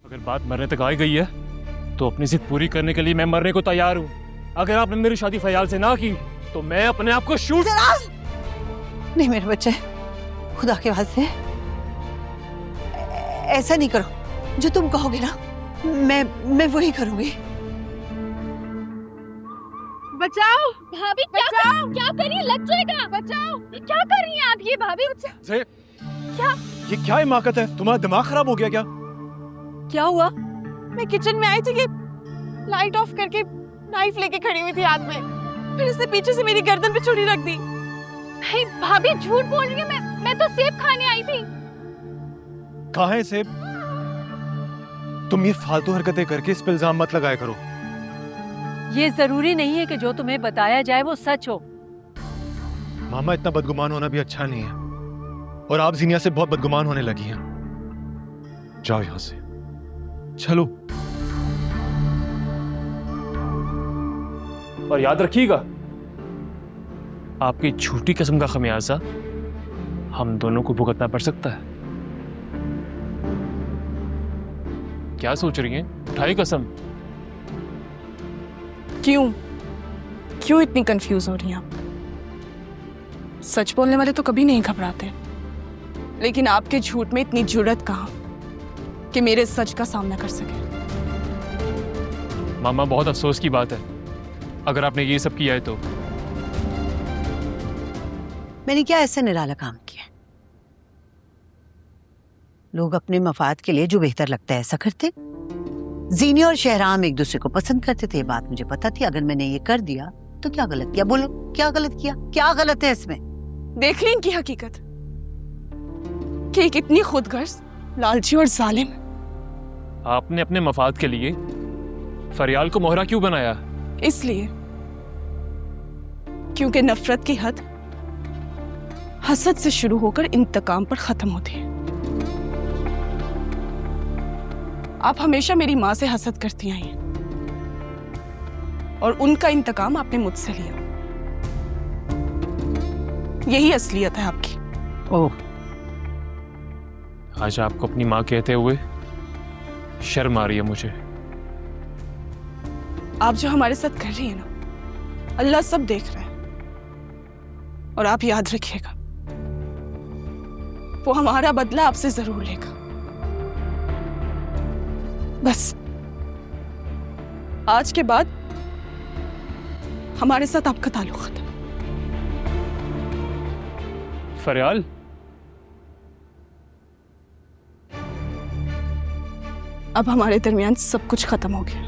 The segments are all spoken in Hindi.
अगर बात मरने तक आ ही गई है तो अपनी जिद पूरी करने के लिए मैं मरने को तैयार हूँ। अगर आपने मेरी शादी फयाल से ना की तो मैं अपने आप को शूट। नहीं मेरे बच्चे, खुदा के वास्ते ऐसा नहीं करो। जो तुम कहोगे ना मैं वही करूंगी। बचाओ भाभी, क्या कर रही है? लग जाएगा। बचाओ, क्या कर रही हैं आप? ये भाभी क्या ये क्या हिमाकत है? तुम्हारा दिमाग खराब हो गया क्या? क्या हुआ? मैं किचन में आई थी कि लाइट ऑफ करके नाइफ लेके खड़ी हुई थी हाथ में, फिर इसने पीछे से मेरी गर्दन पे छुरी रख दी। नहीं भाभी झूठ बोल रही है, मैं तो सेब खाने आई थी। कहाँ है सेब? तुम ये फालतू हरकतें करके इस पे इल्जाम मत लगाया करो। ये जरूरी नहीं है कि जो तुम्हें बताया जाए वो सच हो। मामा, इतना बदगुमान होना भी अच्छा नहीं है, और आप जीनिया से बहुत बदगुमान होने लगी हैं। जाओ यहां से, चलो। और याद रखिएगा, आपकी झूठी कसम का खमियाजा हम दोनों को भुगतना पड़ सकता है। क्या सोच रही हैं? उठाई कसम। क्यों इतनी कंफ्यूज हो रही हैं आप? सच बोलने वाले तो कभी नहीं घबराते, लेकिन आपके झूठ में इतनी जुर्रत कहाँ कि मेरे सच का सामना कर सके। मामा, बहुत अफसोस की बात है अगर आपने ये सब किया है तो। मैंने क्या ऐसा निराला काम किया? लोग अपने मफाद के लिए जो बेहतर लगता है ऐसा करते। जीनी और शहराम एक दूसरे को पसंद करते थे, ये बात मुझे पता थी। अगर मैंने ये कर दिया तो क्या गलत किया? बोलो, क्या गलत किया? क्या गलत है इसमें? देख ली इनकी हकीकत कि ये कितनी खुदगर्ज, लालची और जालिम। आपने अपने मफाद के लिए फरियाल को मोहरा क्यों बनाया? इसलिए क्योंकि नफरत की हद हसद से शुरू होकर इंतकाम पर खत्म होती है। आप हमेशा मेरी माँ से हसद करती आई हैं और उनका इंतकाम आपने मुझसे लिया। यही असलियत है आपकी। ओह, आज आपको अपनी माँ कहते हुए शर्म आ रही है मुझे। आप जो हमारे साथ कर रही है ना, अल्लाह सब देख रहा है। और आप याद रखिएगा, वो हमारा बदला आपसे जरूर लेगा। बस आज के बाद हमारे साथ आपका ताल्लुक खत्म। फरियाल, अब हमारे दरमियान सब कुछ खत्म हो गया।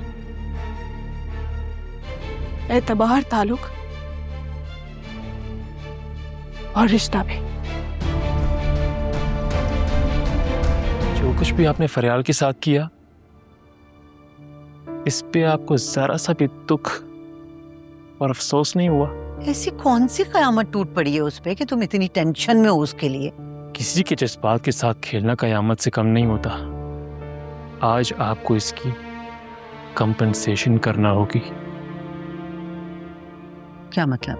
एतबार, ताल्लुक और रिश्ता भी। जो कुछ भी आपने फरियाल के साथ किया, इस पे आपको जरा सा भी दुख और अफसोस नहीं हुआ? ऐसी कौन सी कयामत टूट पड़ी है उस पे कि तुम इतनी टेंशन में हो उसके लिए? किसी के जज्बात के साथ खेलना कयामत से कम नहीं होता। आज आपको इसकी कंपनसेशन करना होगी। क्या मतलब?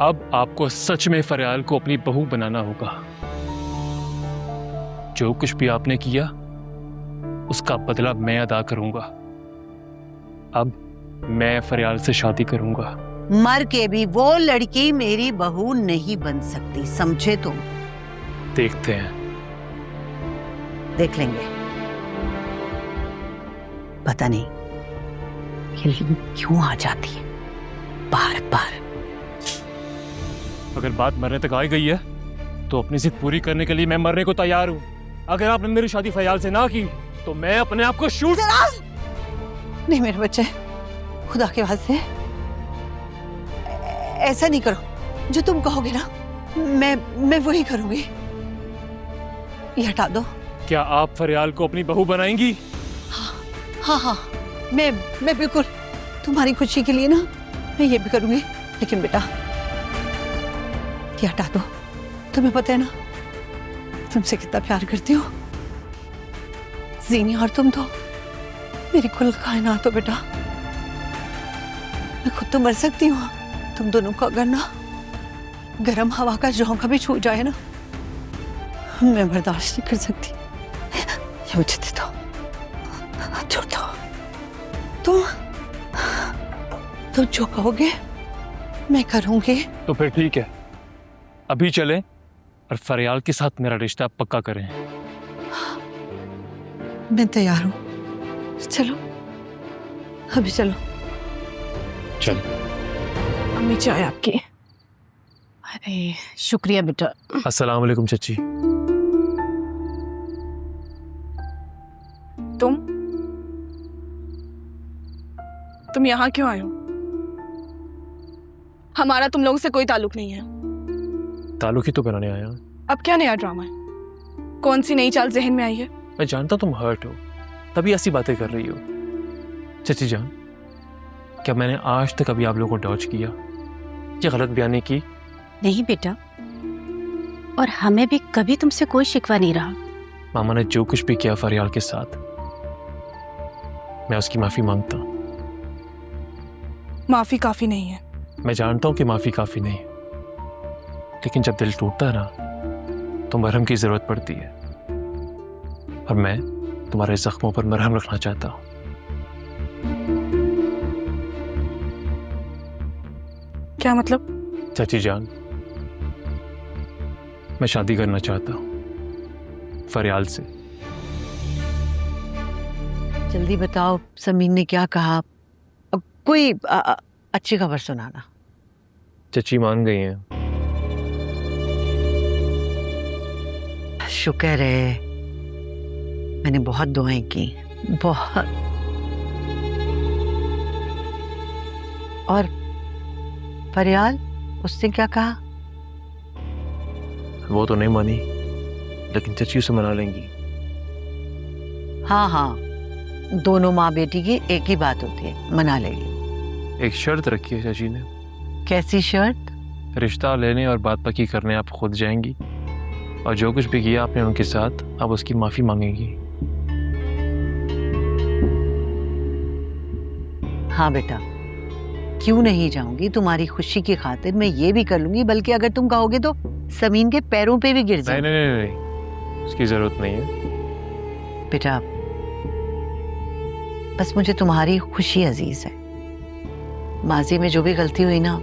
अब आपको सच में फरियाल को अपनी बहू बनाना होगा। जो कुछ भी आपने किया उसका बदला मैं अदा करूंगा। अब मैं फरियाल से शादी करूंगा। मर के भी वो लड़की मेरी बहू नहीं बन सकती, समझे तुम? देखते हैं। देख लेंगे। पता नहीं ये लड़की क्यों आ जाती है बार बार। अगर बात मरने तक आ ही गई है तो अपनी जिद पूरी करने के लिए मैं मरने को तैयार हूं। अगर आपने मेरी शादी फयाल से ना की तो मैं अपने आप को शूट। नहीं मेरे बच्चे, खुदा के वास्ते ऐसा नहीं करो। जो तुम कहोगे ना मैं वही करूंगी। ये हटा दो। क्या आप फरियाल को अपनी बहू बनाएंगी? हाँ, मैं बिल्कुल तुम्हारी खुशी के लिए ना मैं ये भी करूंगी। लेकिन बेटा ये हटा दो। तुम्हें पता है ना तुमसे कितना प्यार करती हूँ। जीनी और तुम तो मेरी कुल कायनात हो बेटा। मैं खुद तो मर सकती हूँ, तुम दोनों को अगर ना गर्म हवा का झोंका भी छू जाए ना मैं बर्दाश्त नहीं कर सकती। ये मुझे दे दो। छोड़ दो। तुम जो कहोगे मैं करूंगी। तो फिर ठीक है, अभी चलें और फरियाल के साथ मेरा रिश्ता पक्का करें। मैं तैयार हूँ, चलो अभी चलो। चल। अम्मी चाय आपकी। अरे शुक्रिया बेटा। अस्सलाम वालेकुम चची। तुम यहाँ क्यों आए हो? हमारा तुम लोगों से कोई ताल्लुक नहीं है। ताल्लुक ही तो बनाने आया। अब क्या नया ड्रामा है? कौन सी नई चाल जहन में आई है? मैं जानता तुम हर्ट हो, तभी ऐसी बातें कर रही हो। चची जान, क्या मैंने आज तक कभी आप लोगों को डॉज किया या गलत बयानी की? नहीं बेटा, और हमें भी कभी तुमसे कोई शिकवा नहीं रहा। मामा ने जो कुछ भी किया फरियाल के साथ, मैं उसकी माफी मांगता हूँ। माफी काफी नहीं है। मैं जानता हूँ कि माफी काफी नहीं है, लेकिन जब दिल टूटता है ना तो मरहम की जरूरत पड़ती है, और मैं तुम्हारे जख्मों पर मरहम रखना चाहता हूँ। क्या मतलब? चाची जान, मैं शादी करना चाहता हूँ फरियाल से। जल्दी बताओ समीन ने क्या कहा? अब कोई अच्छी खबर सुनाना। चची मान गई हैं। शुक्र है, मैंने बहुत दुआएं की, बहुत। और फरियाल, उसने क्या कहा? वो तो नहीं मानी, लेकिन चची उसे मना लेंगी। हाँ हाँ, दोनों माँ बेटी की एक ही बात होती है, मना लेगी। एक शर्त रखी है चाची ने। कैसी शर्त? रिश्ता लेने और बात पक्की करने आप खुद जाएंगी, और जो कुछ भी किया आपने उनके साथ, आप उसकी माफी मांगेंगी। हाँ बेटा, क्यों नहीं जाऊंगी? तुम्हारी खुशी की खातिर मैं ये भी कर लूंगी, बल्कि अगर तुम कहोगे तो समीन के पैरों पे भी गिर जाऊं। नहीं नहीं नहीं नहीं, उसकी जरूरत नहीं है। बेटा, बस मुझे तुम्हारी खुशी अजीज है। माजी में जो भी गलती हुई ना,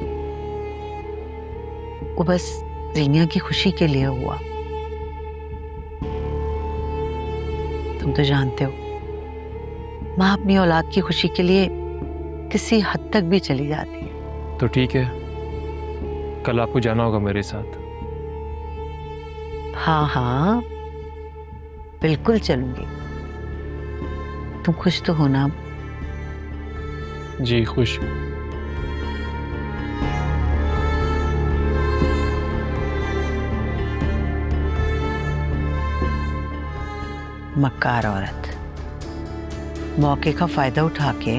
वो बस जीनिया की खुशी के लिए हुआ। तुम तो जानते हो, माँ अपनी औलाद की खुशी के लिए किसी हद तक भी चली जाती है। तो ठीक है, कल आपको जाना होगा मेरे साथ। हाँ हाँ, बिल्कुल चलूंगी। तुम खुश तो हो ना? जी खुश हूँ। मक्कार औरत, मौके का फायदा उठा के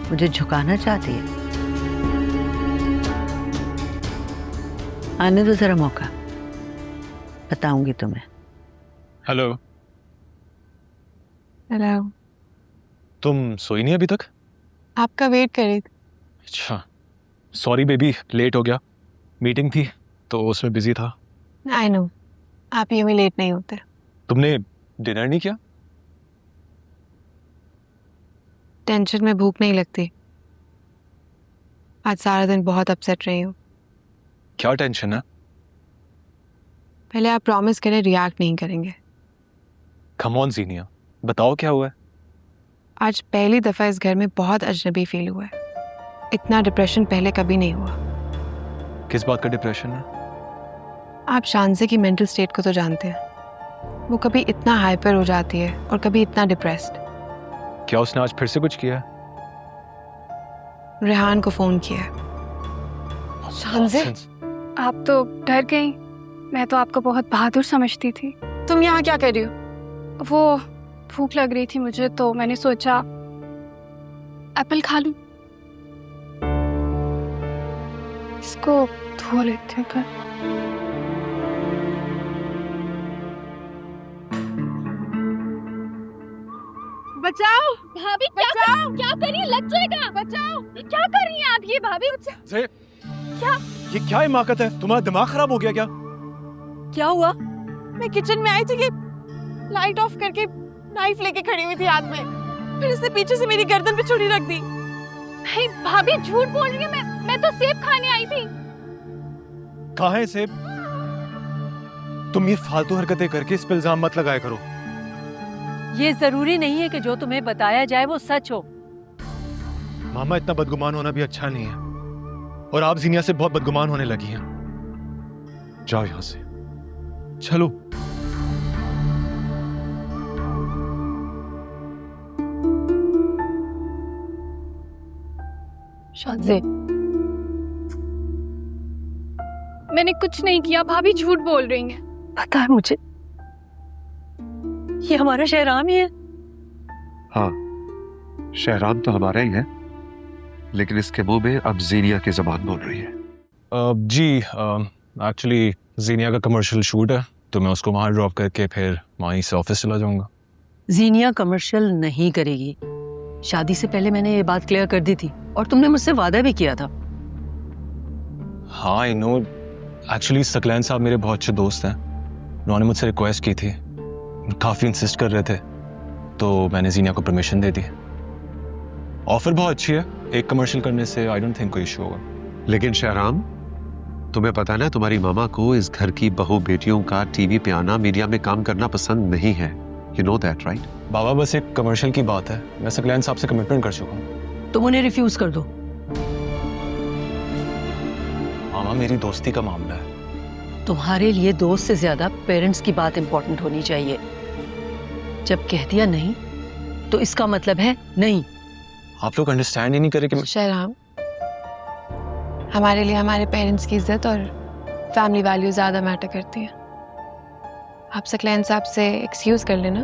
मुझे झुकाना चाहती है। आने दो जरा मौका, बताऊंगी तुम्हें। हेलो। हेलो। तुम सोई नहीं अभी तक? आपका वेट कर रही थी। अच्छा, सॉरी बेबी, लेट हो गया। मीटिंग थी तो उसमें बिजी था। आई नो, आप यूं ही लेट नहीं होते। तुमने डिनर नहीं किया? टेंशन में भूख नहीं लगती। आज सारा दिन बहुत अपसेट रही हूँ। क्या टेंशन है? पहले आप प्रॉमिस करें रिएक्ट नहीं करेंगे। कम ऑन जीनिया, बताओ क्या हुआ है? आज पहली दफा इस घर में बहुत अजनबी फील हुआ है। इतना डिप्रेशन पहले कभी नहीं हुआ। किस बात का डिप्रेशन है? आप शानज़े की मेंटल स्टेट को तो जानते हैं। वो कभी इतना हाइपर हो जाती है और कभी इतना डिप्रेस्ड। क्या उसने आज फिर से कुछ किया? रेहान को फोन किया है। शानज़े, आप तो डर गई। मैं तो आपको बहुत बहादुर समझती थी। तुम यहाँ क्या कर रही हो? वो भूख लग रही थी मुझे, तो मैंने सोचा एप्पल खा लूं। इसको धो लेते हैं कर। बचाओ भाभी, क्या कर रही है? लग जाएगा। बचाओ। क्या कर रही हैं आप? ये भाभी क्या? ये क्या हिमाकत है? तुम्हारा दिमाग खराब हो गया क्या? क्या हुआ? मैं किचन में आई थी कि लाइट ऑफ करके नाइफ लेके खड़ी हुई थी हाथ में। फिर इसने पीछे से मेरी गर्दन पे छुरी रख दी। नहीं भाभी झूठ बोल रही है, मैं तो सेब खाने आई थी। कहाँ है सेब? तुम ये फालतू हरकतें करके इस पे इल्जाम मत लगाया करो। ये जरूरी नहीं है कि जो तुम्हें बताया जाए वो सच हो। मामा इतना बदगुमान होना भी अच्छा नहीं है, और आप जीनिया से बहुत बदगुमान होने लगी हैं। जाओ यहां से, चलो। शादी मैंने कुछ नहीं किया, भाभी झूठ बोल रही हैं। पता है मुझे, ये हमारा शहराम ही है। हाँ, शहराम तो हमारा ही है, लेकिन इसके मुंह में अब जीनिया की जबान बोल रही है। जी, एक्चुअली जीनिया का कमर्शियल शूट है, तो मैं उसको वहाँ ड्रॉप करके फिर वहीं से ऑफिस चला जाऊँगा। जीनिया कमर्शियल नहीं करेगी। शादी से पहले मैंने ये बात क्लियर कर दी थी, और तुमने मुझसे वादा भी किया था। हाँ, आई नो। एक्चुअली सकलैन साहब मेरे बहुत अच्छे दोस्त हैं। उन्होंने मुझसे रिक्वेस्ट की थी, काफ़ी इंसिस्ट कर रहे थे, तो मैंने जीनिया को परमिशन दे दी। ऑफर बहुत अच्छी है, एक कमर्शियल करने से आई डोंट थिंक कोई इशू होगा। लेकिन शहराम, तुम्हें पता है ना, तुम्हारी मामा को इस घर की बहू बेटियों का टीवी पे आना, मीडिया में काम करना पसंद नहीं है। You know that right? बाबा, बस एक कमर्शियल की बात है, मैं सकलैन साहब से कमिटमेंट कर चुका हूँ। तुम उन्हें रिफ्यूज कर दो। मामा, मेरी दोस्ती का मामला है। तुम्हारे लिए दोस्त से ज्यादा पेरेंट्स की बात इंपॉर्टेंट होनी चाहिए। जब कह दिया नहीं, तो इसका मतलब है नहीं। आप लोग अंडरस्टैंड ही नहीं करे कि शहराम, हमारे लिए हमारे पेरेंट्स की इज्जत और फैमिली वैल्यू ज्यादा मैटर करती है। आप सकलैन साहब से एक्सक्यूज कर लेना।